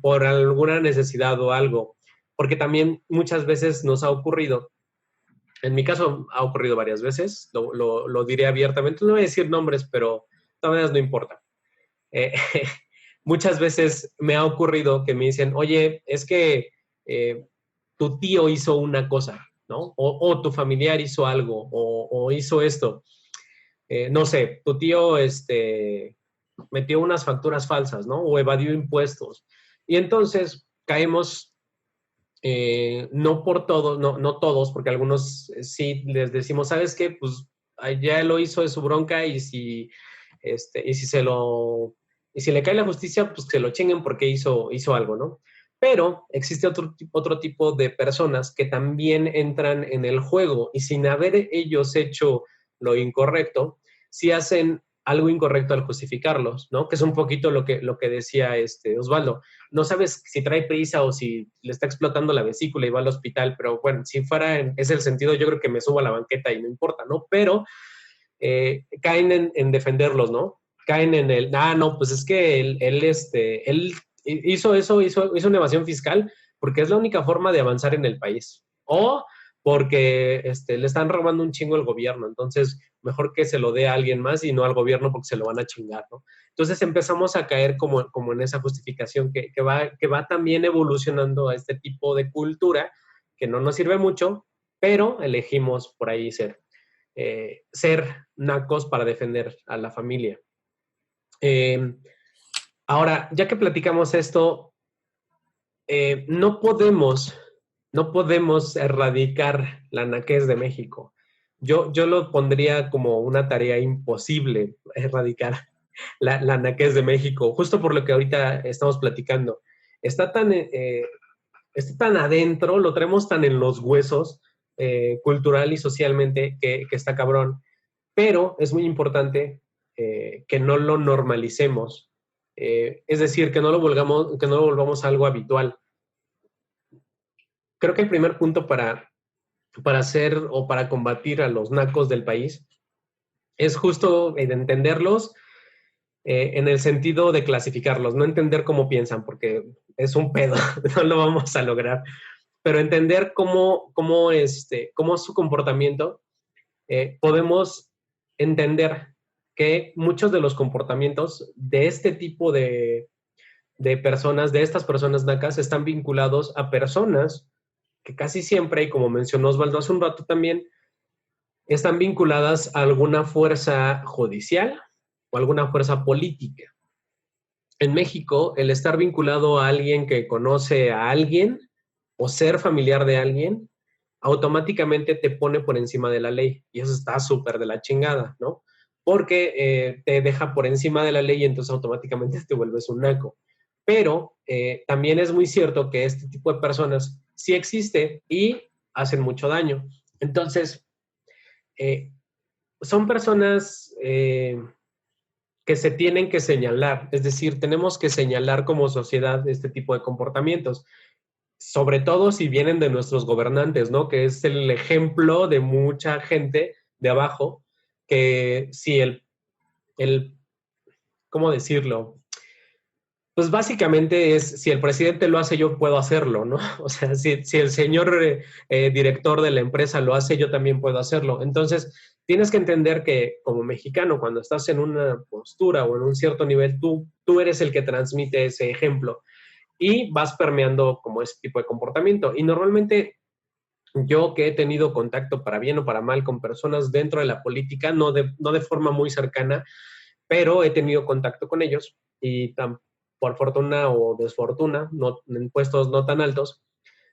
Por alguna necesidad o algo. Porque también muchas veces nos ha ocurrido, en mi caso ha ocurrido varias veces, lo diré abiertamente, no voy a decir nombres, pero de todas maneras no importa. Muchas veces me ha ocurrido que me dicen, oye, es que tu tío hizo una cosa, ¿no? O tu familiar hizo algo, o hizo esto. No sé, tu tío metió unas facturas falsas, ¿no? O evadió impuestos. Y entonces caemos, no por todos, no todos, porque algunos sí les decimos, ¿sabes qué? Pues ya lo hizo de su bronca y si le cae la justicia, pues que lo chinguen porque hizo algo, ¿no? Pero existe otro tipo de personas que también entran en el juego y sin haber ellos hecho lo incorrecto, sí hacen algo incorrecto al justificarlos, ¿no? Que es un poquito lo que decía Osvaldo. No sabes si trae prisa o si le está explotando la vesícula y va al hospital, pero bueno, si fuera ese el sentido, yo creo que me subo a la banqueta y no importa, ¿no? Pero caen en defenderlos, ¿no? Caen en no, pues es que él hizo una evasión fiscal porque es la única forma de avanzar en el país. O porque le están robando un chingo al gobierno. Entonces, mejor que se lo dé a alguien más y no al gobierno porque se lo van a chingar, ¿no? Entonces empezamos a caer como en esa justificación que va también evolucionando a este tipo de cultura que no nos sirve mucho, pero elegimos por ahí ser nacos para defender a la familia. Ahora, ya que platicamos esto, no podemos erradicar la naquez de México. Yo lo pondría como una tarea imposible erradicar la naquez de México, justo por lo que ahorita estamos platicando. Está tan adentro, lo traemos tan en los huesos, cultural y socialmente, que está cabrón. Pero es muy importante que no lo normalicemos. Es decir, que no lo volvamos algo habitual. Creo que el primer punto para hacer o para combatir a los nacos del país es justo entenderlos en el sentido de clasificarlos, no entender cómo piensan, porque es un pedo, no lo vamos a lograr, pero entender cómo es su comportamiento. Podemos entender que muchos de los comportamientos de este tipo de personas, de estas personas nacas, están vinculados a personas que casi siempre, y como mencionó Osvaldo hace un rato también, están vinculadas a alguna fuerza judicial o alguna fuerza política. En México, el estar vinculado a alguien que conoce a alguien o ser familiar de alguien, automáticamente te pone por encima de la ley. Y eso está súper de la chingada, ¿no? Porque te deja por encima de la ley y entonces automáticamente te vuelves un naco. Pero también es muy cierto que este tipo de personas sí existe y hacen mucho daño. Entonces, son personas que se tienen que señalar, es decir, tenemos que señalar como sociedad este tipo de comportamientos, sobre todo si vienen de nuestros gobernantes, ¿no? Que es el ejemplo de mucha gente de abajo, que si ¿cómo decirlo? Pues básicamente es, si el presidente lo hace, yo puedo hacerlo, ¿no? O sea, si el señor director de la empresa lo hace, yo también puedo hacerlo. Entonces, tienes que entender que como mexicano, cuando estás en una postura o en un cierto nivel, tú eres el que transmite ese ejemplo y vas permeando como ese tipo de comportamiento. Y normalmente yo que he tenido contacto para bien o para mal con personas dentro de la política, no de forma muy cercana, pero he tenido contacto con ellos y por fortuna o desfortuna, no, en puestos no tan altos,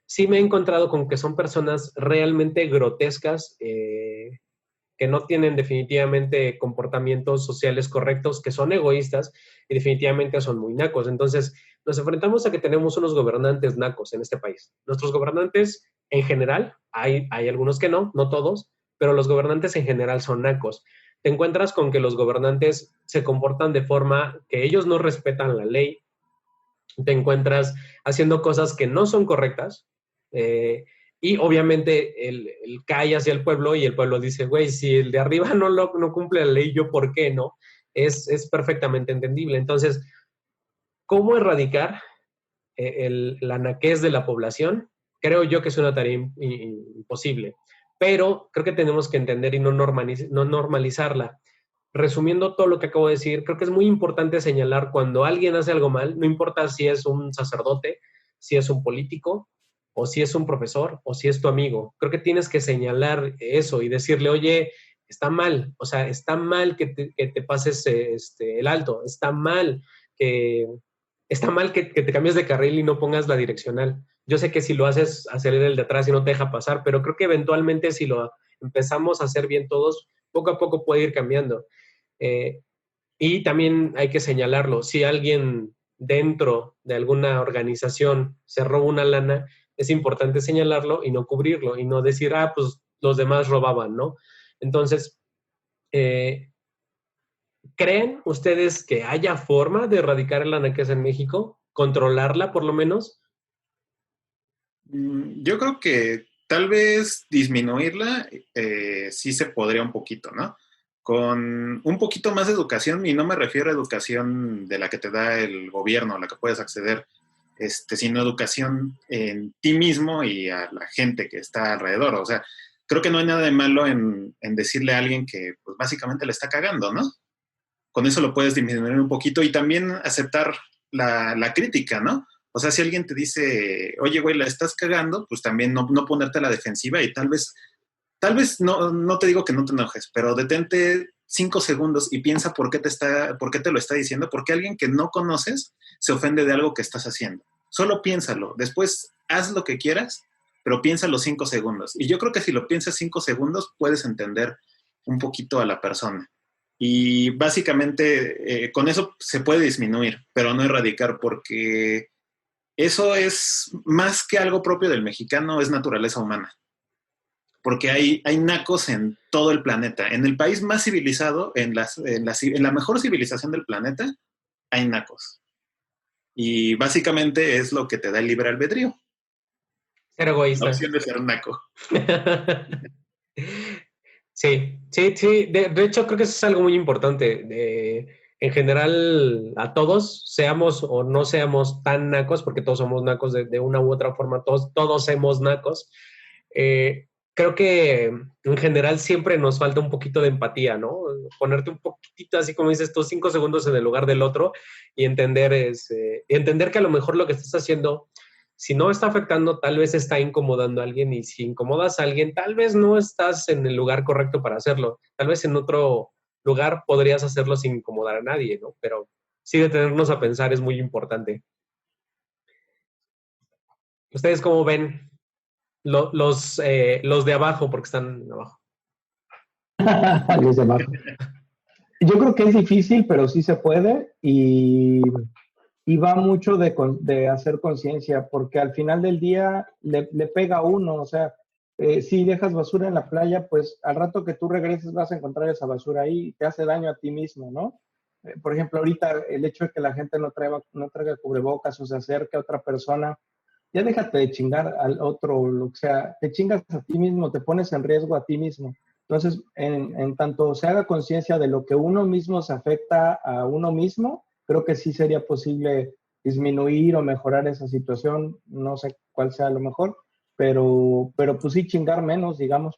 sí me he encontrado con que son personas realmente grotescas, que no tienen definitivamente comportamientos sociales correctos, que son egoístas y definitivamente son muy nacos. Entonces, nos enfrentamos a que tenemos unos gobernantes nacos en este país. Nuestros gobernantes en general, hay algunos que no todos, pero los gobernantes en general son nacos. Te encuentras con que los gobernantes se comportan de forma que ellos no respetan la ley, te encuentras haciendo cosas que no son correctas, y obviamente el cae hacia el pueblo y el pueblo dice, güey, si el de arriba no cumple la ley, ¿yo por qué no? Es perfectamente entendible. Entonces, ¿cómo erradicar la naquez de la población? Creo yo que es una tarea imposible, pero creo que tenemos que entender y no normalizarla. Resumiendo todo lo que acabo de decir, creo que es muy importante señalar cuando alguien hace algo mal, no importa si es un sacerdote, si es un político, o si es un profesor, o si es tu amigo. Creo que tienes que señalar eso y decirle, oye, está mal, o sea, está mal que te pases el alto, está mal que te cambies de carril y no pongas la direccional. Yo sé que si lo haces, acelera el de atrás y no te deja pasar, pero creo que eventualmente si lo empezamos a hacer bien todos, poco a poco puede ir cambiando. Y también hay que señalarlo, si alguien dentro de alguna organización se roba una lana, es importante señalarlo y no cubrirlo y no decir, pues los demás robaban, ¿no? Entonces, ¿creen ustedes que haya forma de erradicar la naquez en México? ¿Controlarla por lo menos? Yo creo que tal vez disminuirla sí se podría un poquito, ¿no? con un poquito más de educación, y no me refiero a educación de la que te da el gobierno, a la que puedes acceder, sino educación en ti mismo y a la gente que está alrededor. O sea, creo que no hay nada de malo en decirle a alguien que pues, básicamente le está cagando, ¿no? Con eso lo puedes disminuir un poquito y también aceptar la crítica, ¿no? O sea, si alguien te dice, oye, güey, la estás cagando, pues también no ponerte a la defensiva y tal vez no te digo que no te enojes, pero detente 5 segundos y piensa por qué te lo está diciendo, porque alguien que no conoces se ofende de algo que estás haciendo. Solo piénsalo, después haz lo que quieras, pero piénsalo 5 segundos. Y yo creo que si lo piensas 5 segundos, puedes entender un poquito a la persona. Y básicamente con eso se puede disminuir, pero no erradicar, porque eso es más que algo propio del mexicano, es naturaleza humana. Porque hay nacos en todo el planeta. En el país más civilizado, en la mejor civilización del planeta, hay nacos. Y básicamente es lo que te da el libre albedrío. Ser egoísta. La opción de ser naco. Sí. De hecho, creo que eso es algo muy importante. En general, a todos, seamos o no seamos tan nacos, porque todos somos nacos de una u otra forma, todos somos nacos. Creo que en general siempre nos falta un poquito de empatía, ¿no? Ponerte un poquitito, así como dices tú, 5 segundos en el lugar del otro y entender que a lo mejor lo que estás haciendo, si no está afectando, tal vez está incomodando a alguien, y si incomodas a alguien, tal vez no estás en el lugar correcto para hacerlo. Tal vez en otro lugar podrías hacerlo sin incomodar a nadie, ¿no? Pero sí, detenernos a pensar es muy importante. ¿Ustedes cómo ven? Los de abajo, porque están abajo. Los de abajo. Yo creo que es difícil, pero sí se puede, y va mucho de hacer conciencia, porque al final del día le pega a uno. O sea, si dejas basura en la playa, pues al rato que tú regreses vas a encontrar esa basura ahí y te hace daño a ti mismo, ¿no? Por ejemplo, ahorita el hecho de que la gente no traiga cubrebocas o se acerque a otra persona, ya déjate de chingar al otro, lo que sea, te chingas a ti mismo, te pones en riesgo a ti mismo. Entonces, en tanto se haga conciencia de lo que uno mismo se afecta a uno mismo, creo que sí sería posible disminuir o mejorar esa situación. No sé cuál sea lo mejor, pero pues sí, chingar menos, digamos.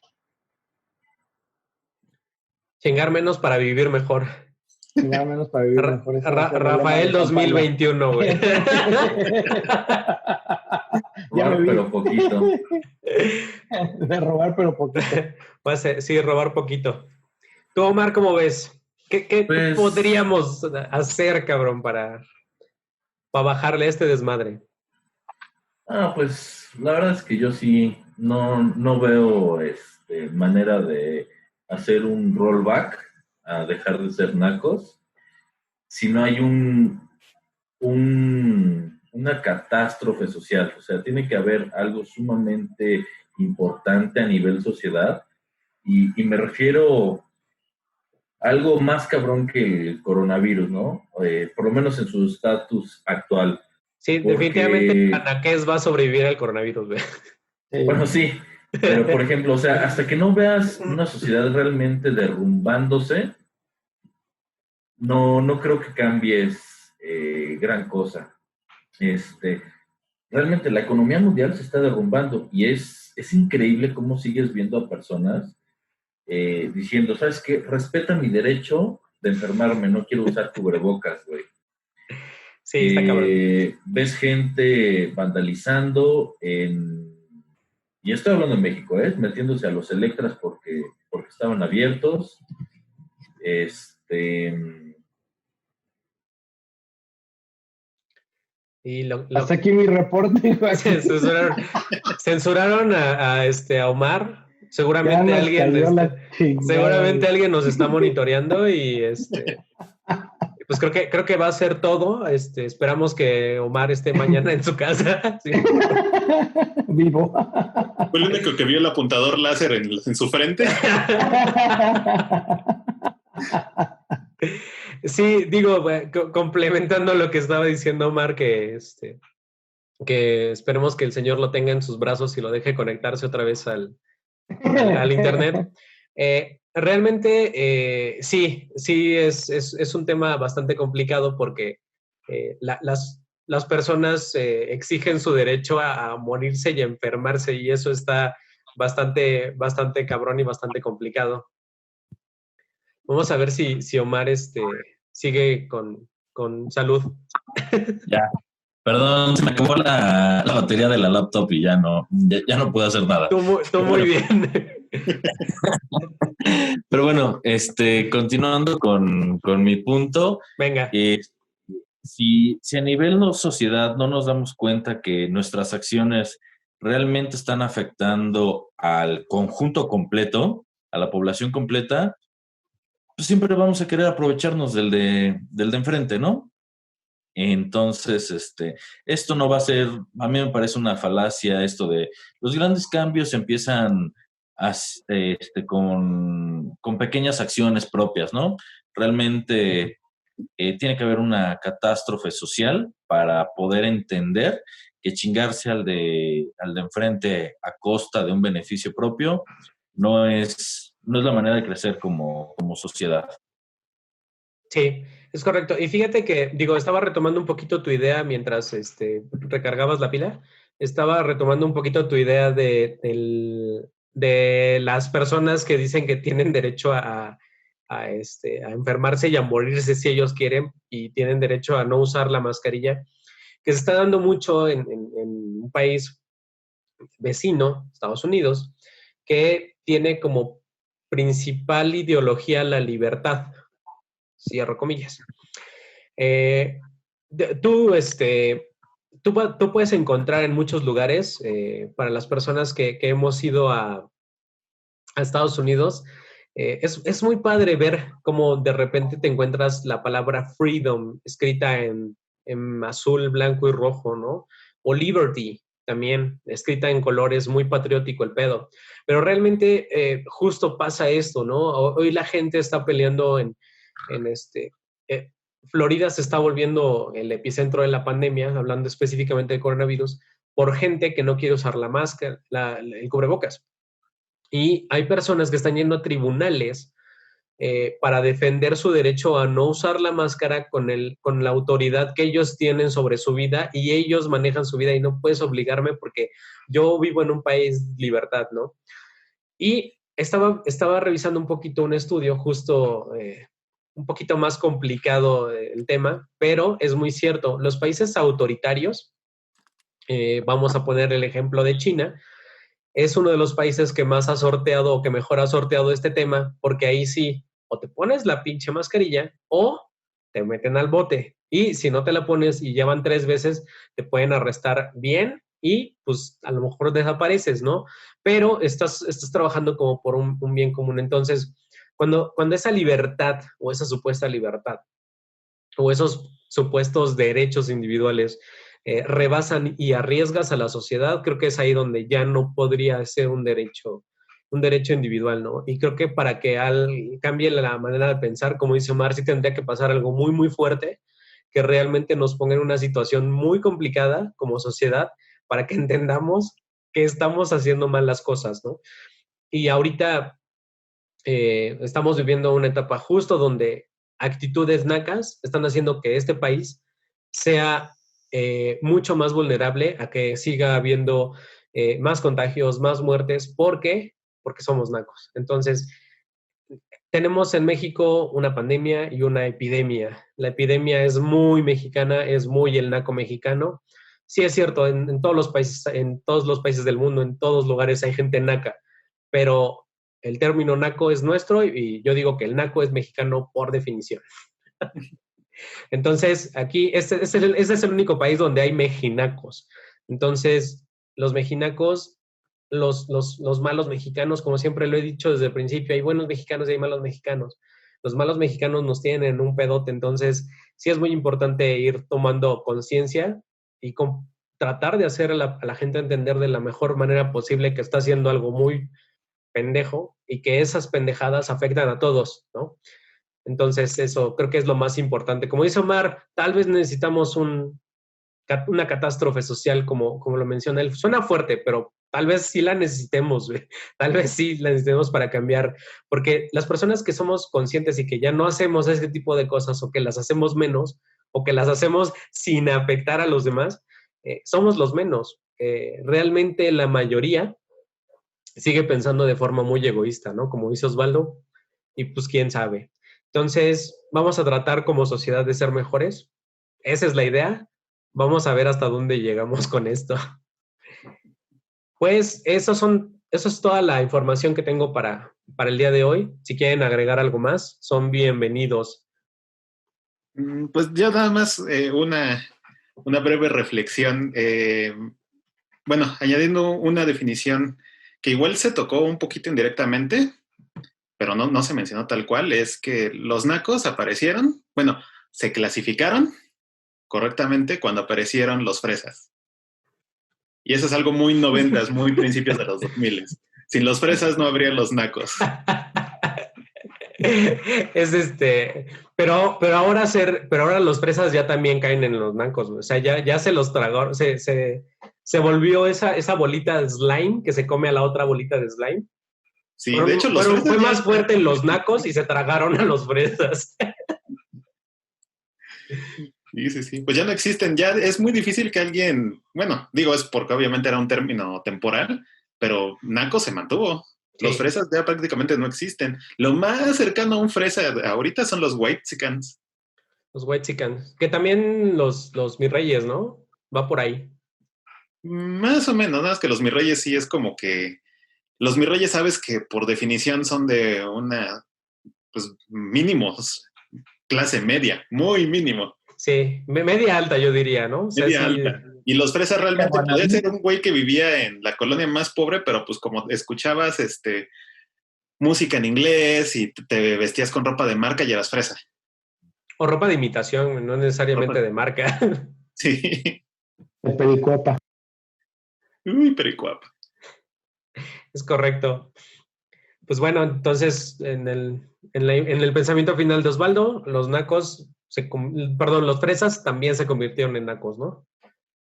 Chingar menos para vivir mejor. Chingar menos para vivir mejor. Rafael 2021, güey. Robar, pero poquito. De robar, pero poquito. Sí, robar poquito. Tú, Omar, ¿cómo ves? ¿Qué Pues, podríamos hacer, cabrón, para bajarle a este desmadre? Pues la verdad es que yo sí no veo manera de hacer un rollback a dejar de ser nacos si no hay una catástrofe social. O sea, tiene que haber algo sumamente importante a nivel sociedad, y me refiero a algo más cabrón que el coronavirus, ¿no? Por lo menos en su estatus actual. Sí, Porque, definitivamente Anaqués va a sobrevivir al coronavirus, güey. Bueno, sí, pero por ejemplo, o sea, hasta que no veas una sociedad realmente derrumbándose, no creo que cambies gran cosa. Realmente la economía mundial se está derrumbando, y es increíble cómo sigues viendo a personas diciendo, ¿sabes qué? Respeta mi derecho de enfermarme, no quiero usar cubrebocas, güey. Sí, está cabrón. Ves gente vandalizando y estoy hablando en México, metiéndose a los Electras porque estaban abiertos. Y hasta aquí mi reporte. Censuraron a Omar. Seguramente alguien nos está monitoreando, y pues creo que va a ser todo. Esperamos que Omar esté mañana en su casa. Sí. Vivo. Fue el único que vio el apuntador láser en su frente. Sí, digo, complementando lo que estaba diciendo Omar, que esperemos que el Señor lo tenga en sus brazos y lo deje conectarse otra vez al internet. Realmente, sí, es un tema bastante complicado porque las personas exigen su derecho a morirse y a enfermarse y eso está bastante cabrón y bastante complicado. Vamos a ver si Omar sigue con salud. Ya, perdón, se me acabó la batería de la laptop y ya no puedo hacer nada. Tú muy bien. Pero bueno, continuando con mi punto, Venga. si a nivel no sociedad no nos damos cuenta que nuestras acciones realmente están afectando al conjunto completo, a la población completa, pues siempre vamos a querer aprovecharnos del de enfrente, ¿no? Entonces, esto no va a ser, a mí me parece una falacia esto de los grandes cambios empiezan con pequeñas acciones propias, ¿no? Realmente tiene que haber una catástrofe social para poder entender que chingarse al de enfrente a costa de un beneficio propio no es la manera de crecer como sociedad. Sí, es correcto. Y fíjate que, digo, estaba retomando un poquito tu idea mientras recargabas la pila. Estaba retomando un poquito tu idea de las personas que dicen que tienen derecho a enfermarse y a morirse si ellos quieren y tienen derecho a no usar la mascarilla, que se está dando mucho en un país vecino, Estados Unidos, que tiene como principal ideología la libertad, cierro comillas. Eh, tú, tú puedes encontrar en muchos lugares, para las personas que hemos ido a Estados Unidos, es muy padre ver cómo de repente te encuentras la palabra freedom escrita en azul, blanco y rojo, ¿no? O liberty también, escrita en colores, muy patriótico el pedo. Pero realmente justo pasa esto, ¿no? Hoy la gente está peleando en eh, Florida se está volviendo el epicentro de la pandemia, hablando específicamente de coronavirus, por gente que no quiere usar la máscara, el cubrebocas. Y hay personas que están yendo a tribunales para defender su derecho a no usar la máscara con la autoridad que ellos tienen sobre su vida y ellos manejan su vida y no puedes obligarme porque yo vivo en un país libertad, ¿no? Y estaba revisando un poquito un estudio justo un poquito más complicado el tema, pero es muy cierto. Los países autoritarios, vamos a poner el ejemplo de China, es uno de los países que más ha sorteado o que mejor ha sorteado este tema, porque ahí sí, o te pones la pinche mascarilla o te meten al bote. Y si no te la pones y llevan 3 veces, te pueden arrestar bien y pues a lo mejor desapareces, ¿no? Pero estás trabajando como por un bien común. Entonces, cuando esa libertad o esa supuesta libertad o esos supuestos derechos individuales rebasan y arriesgas a la sociedad, creo que es ahí donde ya no podría ser un derecho individual, ¿no? Y creo que para que cambie la manera de pensar, como dice Omar, sí tendría que pasar algo muy, muy fuerte que realmente nos ponga en una situación muy complicada como sociedad para que entendamos que estamos haciendo mal las cosas, ¿no? Y ahorita estamos viviendo una etapa justo donde actitudes nacas están haciendo que este país sea mucho más vulnerable a que siga habiendo más contagios, más muertes. ¿Por qué? Porque somos nacos. Entonces, tenemos en México una pandemia y una epidemia. La epidemia es muy mexicana, es muy el naco mexicano. Sí es cierto, en todos los países del mundo, en todos lugares hay gente naca, pero el término naco es nuestro y yo digo que el naco es mexicano por definición. Entonces, aquí, este es el único país donde hay mejinacos. Entonces, los mejinacos, los malos mexicanos, como siempre lo he dicho desde el principio, hay buenos mexicanos y hay malos mexicanos. Los malos mexicanos nos tienen en un pedote, entonces sí es muy importante ir tomando conciencia y tratar de hacer a la gente entender de la mejor manera posible que está haciendo algo muy pendejo y que esas pendejadas afectan a todos, ¿no? Entonces, eso creo que es lo más importante. Como dice Omar, tal vez necesitamos una catástrofe social, como lo menciona él. Suena fuerte, pero tal vez sí la necesitemos, güey. Tal vez sí la necesitemos para cambiar, porque las personas que somos conscientes y que ya no hacemos ese tipo de cosas o que las hacemos menos o que las hacemos sin afectar a los demás, somos los menos. Realmente la mayoría sigue pensando de forma muy egoísta, ¿no? Como dice Osvaldo, y pues quién sabe. Entonces, vamos a tratar como sociedad de ser mejores. Esa es la idea. Vamos a ver hasta dónde llegamos con esto. Pues eso es toda la información que tengo para el día de hoy. Si quieren agregar algo más, son bienvenidos. Pues ya nada más una breve reflexión. Bueno, añadiendo una definición que igual se tocó un poquito indirectamente, pero no se mencionó tal cual, es que los nacos aparecieron, bueno, se clasificaron correctamente cuando aparecieron los fresas. Y eso es algo muy 90s, muy principios de los 2000. Sin los fresas no habría los nacos. Pero ahora los fresas ya también caen en los nacos, o sea, ya se los tragó, se volvió esa bolita de slime que se come a la otra bolita de slime. Sí, de hecho los fresas fue más fuerte en los nacos y se tragaron a los fresas. Sí. Pues ya no existen, ya es muy difícil que alguien, bueno, digo, es porque obviamente era un término temporal, pero naco se mantuvo. Sí. Los fresas ya prácticamente no existen. Lo más cercano a un fresa ahorita son los whitexicans. Los whitexicans, que también los mis reyes, ¿no? Va por ahí. Más o menos, nada más que los mis reyes sí es como que los mis reyes sabes que por definición son de una, pues mínimos, clase media, muy mínimo. Sí, media alta yo diría, ¿no? O sea, media alta. Y los fresas realmente podía ser un güey que vivía en la colonia más pobre, pero pues como escuchabas música en inglés y te vestías con ropa de marca y eras fresa. O ropa de imitación, no necesariamente de marca. Sí. De pericuapa. Uy, pericuapa. Es correcto. Pues bueno, entonces en el pensamiento final de Osvaldo, los nacos, los fresas también se convirtieron en nacos, ¿no?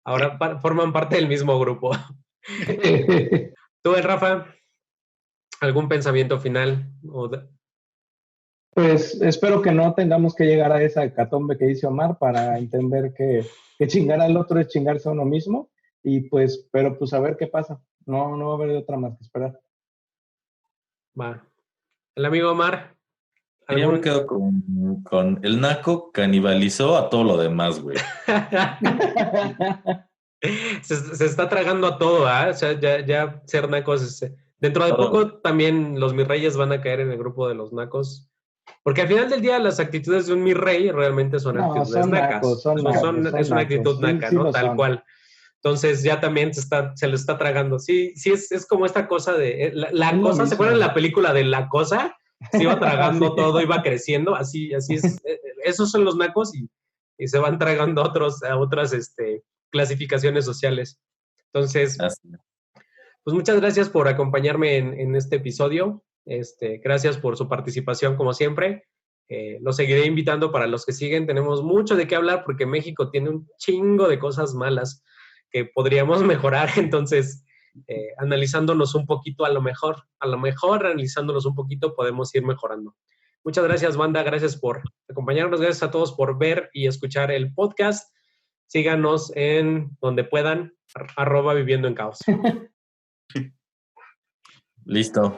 Ahora forman parte del mismo grupo. ¿Tú, Rafa? ¿Algún pensamiento final? Pues espero que no tengamos que llegar a esa hecatombe que dice Omar para entender que chingar al otro es chingarse a uno mismo. Y pues, pero pues a ver qué pasa. No va a haber de otra más que esperar. Va. El amigo Omar. Yo me quedo con el naco canibalizó a todo lo demás, güey. se está tragando a todo, ¿ah? O sea, ya ser nacos. Dentro de poco también los mis reyes van a caer en el grupo de los nacos. Porque al final del día las actitudes de un mi rey realmente son actitudes nacas. Es una actitud naca, ¿no? Tal cual. Entonces ya también se lo está tragando. Sí, es como esta cosa de la cosa. ¿Se acuerdan de la película de La Cosa? Se iba tragando sí. Todo, iba creciendo. Así es. Esos son los nacos y se van tragando a otras clasificaciones sociales. Entonces, pues muchas gracias por acompañarme en este episodio. Gracias por su participación, como siempre. Los seguiré invitando para los que siguen. Tenemos mucho de qué hablar porque México tiene un chingo de cosas malas que podríamos mejorar. Entonces, analizándonos un poquito, a lo mejor analizándonos un poquito podemos ir mejorando. Muchas gracias, banda. Gracias por acompañarnos. Gracias a todos por ver y escuchar el podcast. Síganos en donde puedan, @viviendo en caos. Listo.